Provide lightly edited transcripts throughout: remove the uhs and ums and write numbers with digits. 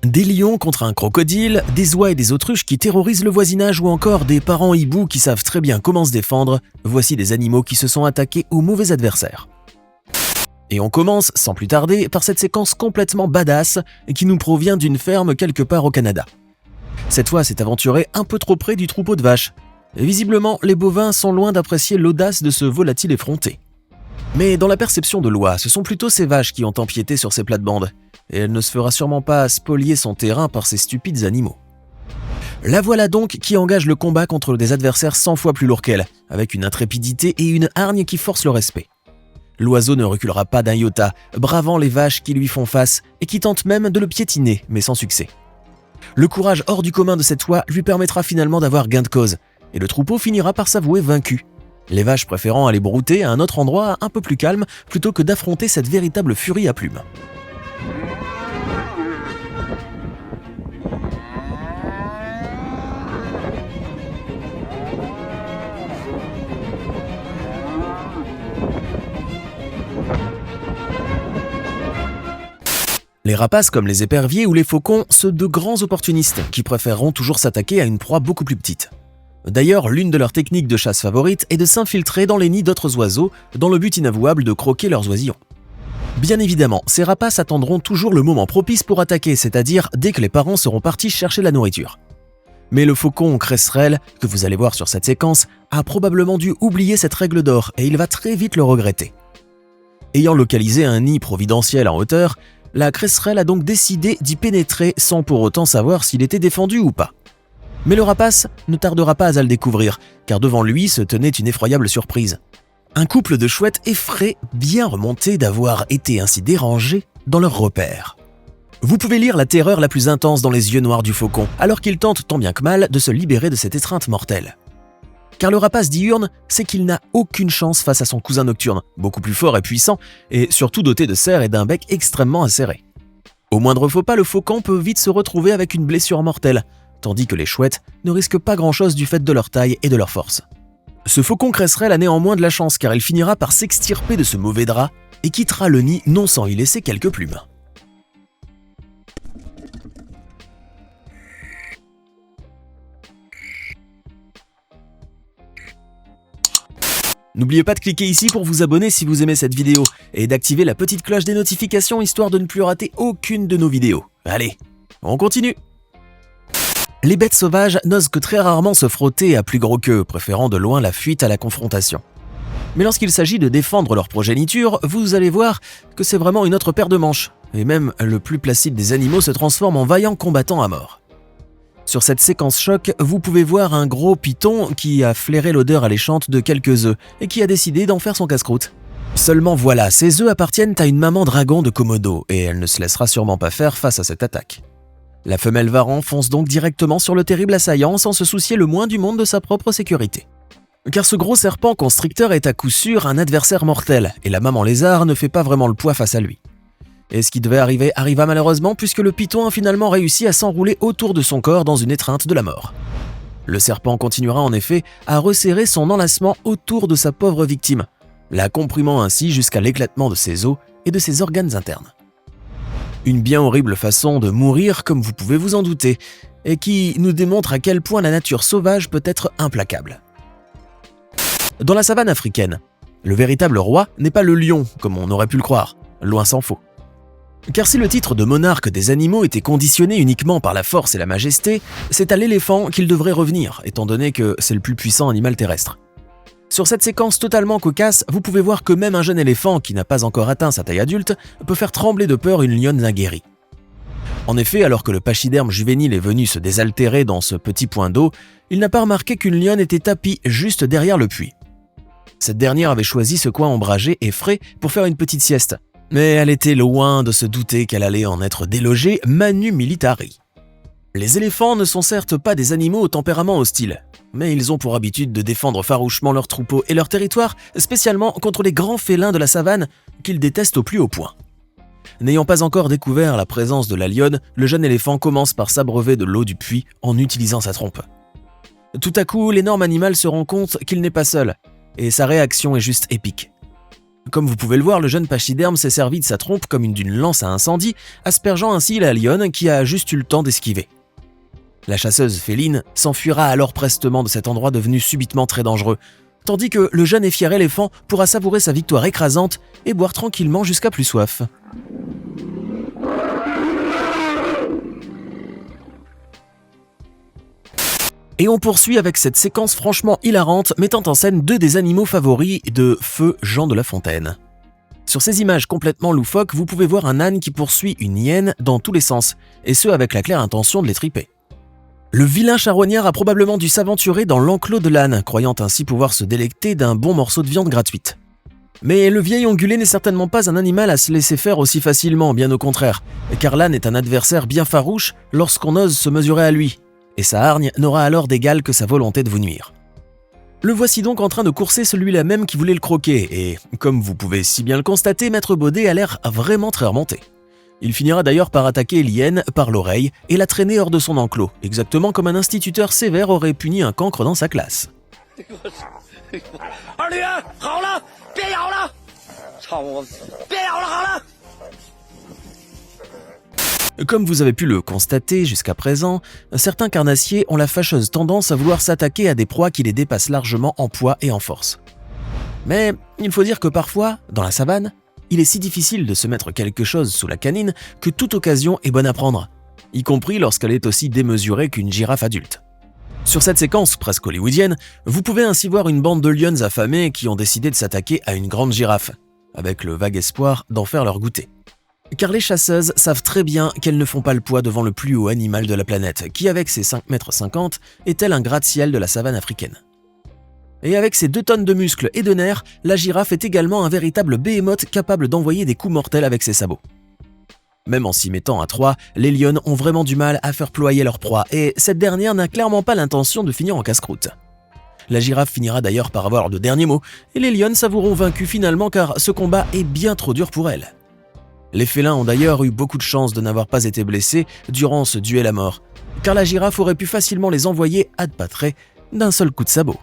Des lions contre un crocodile, des oies et des autruches qui terrorisent le voisinage ou encore des parents hiboux qui savent très bien comment se défendre, voici des animaux qui se sont attaqués aux mauvais adversaires. Et on commence, sans plus tarder, par cette séquence complètement badass qui nous provient d'une ferme quelque part au Canada. Cette fois s'est aventuré un peu trop près du troupeau de vaches. Et visiblement, les bovins sont loin d'apprécier l'audace de ce volatile effronté. Mais dans la perception de Loi, ce sont plutôt ces vaches qui ont empiété sur ses plates-bandes, et elle ne se fera sûrement pas spolier son terrain par ces stupides animaux. La voilà donc qui engage le combat contre des adversaires 100 fois plus lourds qu'elle, avec une intrépidité et une hargne qui forcent le respect. L'oiseau ne reculera pas d'un iota, bravant les vaches qui lui font face et qui tentent même de le piétiner, mais sans succès. Le courage hors du commun de cette oie lui permettra finalement d'avoir gain de cause, et le troupeau finira par s'avouer vaincu. Les vaches préférant aller brouter à un autre endroit un peu plus calme plutôt que d'affronter cette véritable furie à plumes. Les rapaces comme les éperviers ou les faucons sont de grands opportunistes qui préféreront toujours s'attaquer à une proie beaucoup plus petite. D'ailleurs, l'une de leurs techniques de chasse favorites est de s'infiltrer dans les nids d'autres oiseaux dans le but inavouable de croquer leurs oisillons. Bien évidemment, ces rapaces attendront toujours le moment propice pour attaquer, c'est-à-dire dès que les parents seront partis chercher la nourriture. Mais le faucon cresserelle, que vous allez voir sur cette séquence, a probablement dû oublier cette règle d'or et il va très vite le regretter. Ayant localisé un nid providentiel en hauteur, la cresserelle a donc décidé d'y pénétrer sans pour autant savoir s'il était défendu ou pas. Mais le rapace ne tardera pas à le découvrir, car devant lui se tenait une effroyable surprise. Un couple de chouettes effraies, bien remontés d'avoir été ainsi dérangés dans leur repère. Vous pouvez lire la terreur la plus intense dans les yeux noirs du faucon, alors qu'il tente tant bien que mal de se libérer de cette étreinte mortelle. Car le rapace diurne sait qu'il n'a aucune chance face à son cousin nocturne, beaucoup plus fort et puissant, et surtout doté de serres et d'un bec extrêmement acéré. Au moindre faux pas, le faucon peut vite se retrouver avec une blessure mortelle, tandis que les chouettes ne risquent pas grand-chose du fait de leur taille et de leur force. Ce faucon cresserelle a néanmoins de la chance car il finira par s'extirper de ce mauvais drap et quittera le nid non sans y laisser quelques plumes. N'oubliez pas de cliquer ici pour vous abonner si vous aimez cette vidéo et d'activer la petite cloche des notifications histoire de ne plus rater aucune de nos vidéos. Allez, on continue! Les bêtes sauvages n'osent que très rarement se frotter à plus gros qu'eux, préférant de loin la fuite à la confrontation. Mais lorsqu'il s'agit de défendre leur progéniture, vous allez voir que c'est vraiment une autre paire de manches, et même le plus placide des animaux se transforme en vaillant combattant à mort. Sur cette séquence choc, vous pouvez voir un gros python qui a flairé l'odeur alléchante de quelques œufs et qui a décidé d'en faire son casse-croûte. Seulement voilà, ces œufs appartiennent à une maman dragon de Komodo et elle ne se laissera sûrement pas faire face à cette attaque. La femelle varan fonce donc directement sur le terrible assaillant sans se soucier le moins du monde de sa propre sécurité. Car ce gros serpent constricteur est à coup sûr un adversaire mortel et la maman lézard ne fait pas vraiment le poids face à lui. Et ce qui devait arriver arriva malheureusement puisque le python a finalement réussi à s'enrouler autour de son corps dans une étreinte de la mort. Le serpent continuera en effet à resserrer son enlacement autour de sa pauvre victime, la comprimant ainsi jusqu'à l'éclatement de ses os et de ses organes internes. Une bien horrible façon de mourir comme vous pouvez vous en douter, et qui nous démontre à quel point la nature sauvage peut être implacable. Dans la savane africaine, le véritable roi n'est pas le lion comme on aurait pu le croire, loin s'en faut. Car si le titre de monarque des animaux était conditionné uniquement par la force et la majesté, c'est à l'éléphant qu'il devrait revenir, étant donné que c'est le plus puissant animal terrestre. Sur cette séquence totalement cocasse, vous pouvez voir que même un jeune éléphant qui n'a pas encore atteint sa taille adulte peut faire trembler de peur une lionne aguerrie. En effet, alors que le pachyderme juvénile est venu se désaltérer dans ce petit point d'eau, il n'a pas remarqué qu'une lionne était tapie juste derrière le puits. Cette dernière avait choisi ce coin ombragé et frais pour faire une petite sieste. Mais elle était loin de se douter qu'elle allait en être délogée manu militari. Les éléphants ne sont certes pas des animaux au tempérament hostile, mais ils ont pour habitude de défendre farouchement leur troupeau et leur territoire, spécialement contre les grands félins de la savane qu'ils détestent au plus haut point. N'ayant pas encore découvert la présence de la lionne, le jeune éléphant commence par s'abreuver de l'eau du puits en utilisant sa trompe. Tout à coup, l'énorme animal se rend compte qu'il n'est pas seul, et sa réaction est juste épique. Comme vous pouvez le voir, le jeune pachyderme s'est servi de sa trompe comme d'une lance à incendie, aspergeant ainsi la lionne qui a juste eu le temps d'esquiver. La chasseuse féline s'enfuira alors prestement de cet endroit devenu subitement très dangereux, tandis que le jeune et fier éléphant pourra savourer sa victoire écrasante et boire tranquillement jusqu'à plus soif. Et on poursuit avec cette séquence franchement hilarante mettant en scène deux des animaux favoris de feu Jean de La Fontaine. Sur ces images complètement loufoques, vous pouvez voir un âne qui poursuit une hyène dans tous les sens, et ce avec la claire intention de les triper. Le vilain charognard a probablement dû s'aventurer dans l'enclos de l'âne, croyant ainsi pouvoir se délecter d'un bon morceau de viande gratuite. Mais le vieil ongulé n'est certainement pas un animal à se laisser faire aussi facilement, bien au contraire, car l'âne est un adversaire bien farouche lorsqu'on ose se mesurer à lui, et sa hargne n'aura alors d'égal que sa volonté de vous nuire. Le voici donc en train de courser celui-là même qui voulait le croquer, et comme vous pouvez si bien le constater, Maître Baudet a l'air vraiment très remonté. Il finira d'ailleurs par attaquer l'hyène par l'oreille et la traîner hors de son enclos, exactement comme un instituteur sévère aurait puni un cancre dans sa classe. Comme vous avez pu le constater jusqu'à présent, certains carnassiers ont la fâcheuse tendance à vouloir s'attaquer à des proies qui les dépassent largement en poids et en force. Mais il faut dire que parfois, dans la savane, il est si difficile de se mettre quelque chose sous la canine que toute occasion est bonne à prendre, y compris lorsqu'elle est aussi démesurée qu'une girafe adulte. Sur cette séquence presque hollywoodienne, vous pouvez ainsi voir une bande de lions affamés qui ont décidé de s'attaquer à une grande girafe, avec le vague espoir d'en faire leur goûter. Car les chasseuses savent très bien qu'elles ne font pas le poids devant le plus haut animal de la planète, qui avec ses 5,50 m est tel un gratte-ciel de la savane africaine. Et avec ses 2 tonnes de muscles et de nerfs, la girafe est également un véritable behemoth capable d'envoyer des coups mortels avec ses sabots. Même en s'y mettant à 3, les lions ont vraiment du mal à faire ployer leur proie, et cette dernière n'a clairement pas l'intention de finir en casse-croûte. La girafe finira d'ailleurs par avoir le dernier mot, et les lions s'avoueront vaincus finalement car ce combat est bien trop dur pour elles. Les félins ont d'ailleurs eu beaucoup de chance de n'avoir pas été blessés durant ce duel à mort, car la girafe aurait pu facilement les envoyer ad patré d'un seul coup de sabot.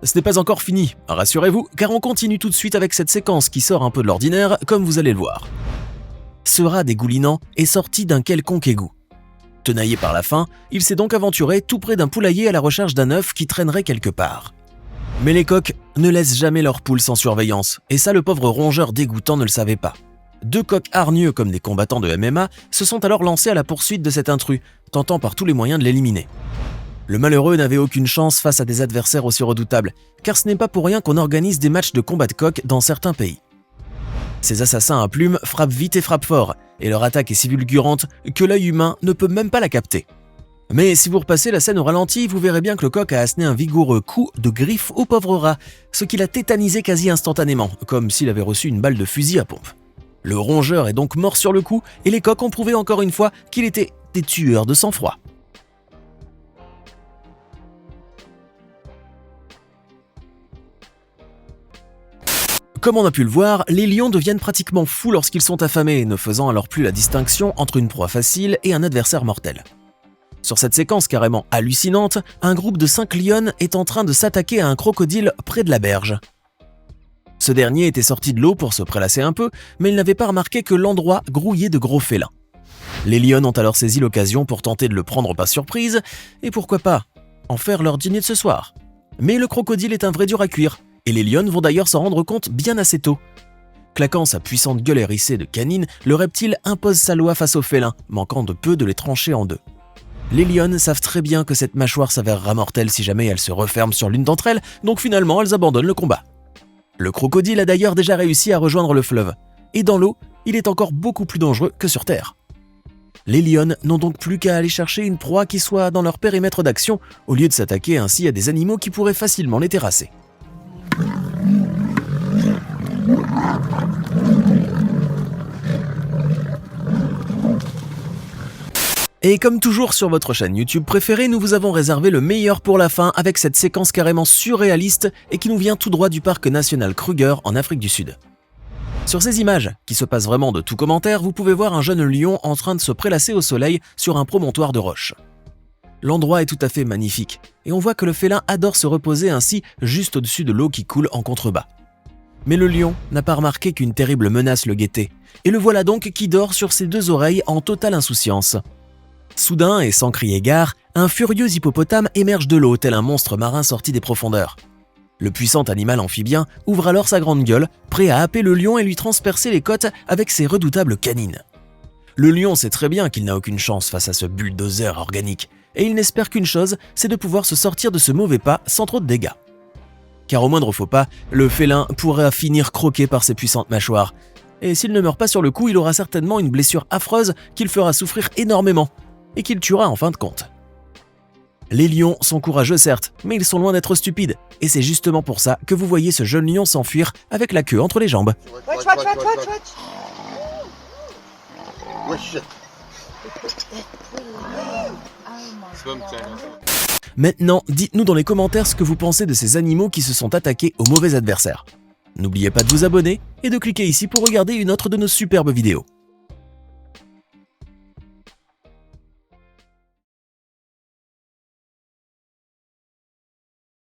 Ce n'est pas encore fini, rassurez-vous, car on continue tout de suite avec cette séquence qui sort un peu de l'ordinaire, comme vous allez le voir. Ce rat dégoulinant est sorti d'un quelconque égout. Tenaillé par la faim, il s'est donc aventuré tout près d'un poulailler à la recherche d'un œuf qui traînerait quelque part. Mais les coqs ne laissent jamais leurs poules sans surveillance, et ça le pauvre rongeur dégoûtant ne le savait pas. 2 coqs hargneux comme des combattants de MMA se sont alors lancés à la poursuite de cet intrus, tentant par tous les moyens de l'éliminer. Le malheureux n'avait aucune chance face à des adversaires aussi redoutables, car ce n'est pas pour rien qu'on organise des matchs de combat de coqs dans certains pays. Ces assassins à plumes frappent vite et frappent fort, et leur attaque est si fulgurante que l'œil humain ne peut même pas la capter. Mais si vous repassez la scène au ralenti, vous verrez bien que le coq a asséné un vigoureux coup de griffe au pauvre rat, ce qui l'a tétanisé quasi instantanément, comme s'il avait reçu une balle de fusil à pompe. Le rongeur est donc mort sur le coup, et les coqs ont prouvé encore une fois qu'il était des tueurs de sang-froid. Comme on a pu le voir, les lions deviennent pratiquement fous lorsqu'ils sont affamés, ne faisant alors plus la distinction entre une proie facile et un adversaire mortel. Sur cette séquence carrément hallucinante, un groupe de 5 lions est en train de s'attaquer à un crocodile près de la berge. Ce dernier était sorti de l'eau pour se prélasser un peu, mais il n'avait pas remarqué que l'endroit grouillait de gros félins. Les lions ont alors saisi l'occasion pour tenter de le prendre par surprise, et pourquoi pas en faire leur dîner de ce soir. Mais le crocodile est un vrai dur à cuire, et les lions vont d'ailleurs s'en rendre compte bien assez tôt. Claquant sa puissante gueule hérissée de canine, le reptile impose sa loi face aux félins, manquant de peu de les trancher en deux. Les lions savent très bien que cette mâchoire s'avérera mortelle si jamais elle se referme sur l'une d'entre elles, donc finalement elles abandonnent le combat. Le crocodile a d'ailleurs déjà réussi à rejoindre le fleuve, et dans l'eau, il est encore beaucoup plus dangereux que sur terre. Les lions n'ont donc plus qu'à aller chercher une proie qui soit dans leur périmètre d'action, au lieu de s'attaquer ainsi à des animaux qui pourraient facilement les terrasser. Et comme toujours sur votre chaîne YouTube préférée, nous vous avons réservé le meilleur pour la fin avec cette séquence carrément surréaliste et qui nous vient tout droit du parc national Kruger en Afrique du Sud. Sur ces images, qui se passent vraiment de tout commentaire, vous pouvez voir un jeune lion en train de se prélasser au soleil sur un promontoire de roches. L'endroit est tout à fait magnifique, et on voit que le félin adore se reposer ainsi juste au-dessus de l'eau qui coule en contrebas. Mais le lion n'a pas remarqué qu'une terrible menace le guettait, et le voilà donc qui dort sur ses deux oreilles en totale insouciance. Soudain, et sans crier gare, un furieux hippopotame émerge de l'eau tel un monstre marin sorti des profondeurs. Le puissant animal amphibien ouvre alors sa grande gueule, prêt à happer le lion et lui transpercer les côtes avec ses redoutables canines. Le lion sait très bien qu'il n'a aucune chance face à ce bulldozer organique, et il n'espère qu'une chose, c'est de pouvoir se sortir de ce mauvais pas sans trop de dégâts. Car au moindre faux pas, le félin pourra finir croqué par ses puissantes mâchoires. Et s'il ne meurt pas sur le coup, il aura certainement une blessure affreuse qui le fera souffrir énormément, et qui le tuera en fin de compte. Les lions sont courageux certes, mais ils sont loin d'être stupides, et c'est justement pour ça que vous voyez ce jeune lion s'enfuir avec la queue entre les jambes. Watch. Wesh. Maintenant, dites-nous dans les commentaires ce que vous pensez de ces animaux qui se sont attaqués aux mauvais adversaires. N'oubliez pas de vous abonner et de cliquer ici pour regarder une autre de nos superbes vidéos.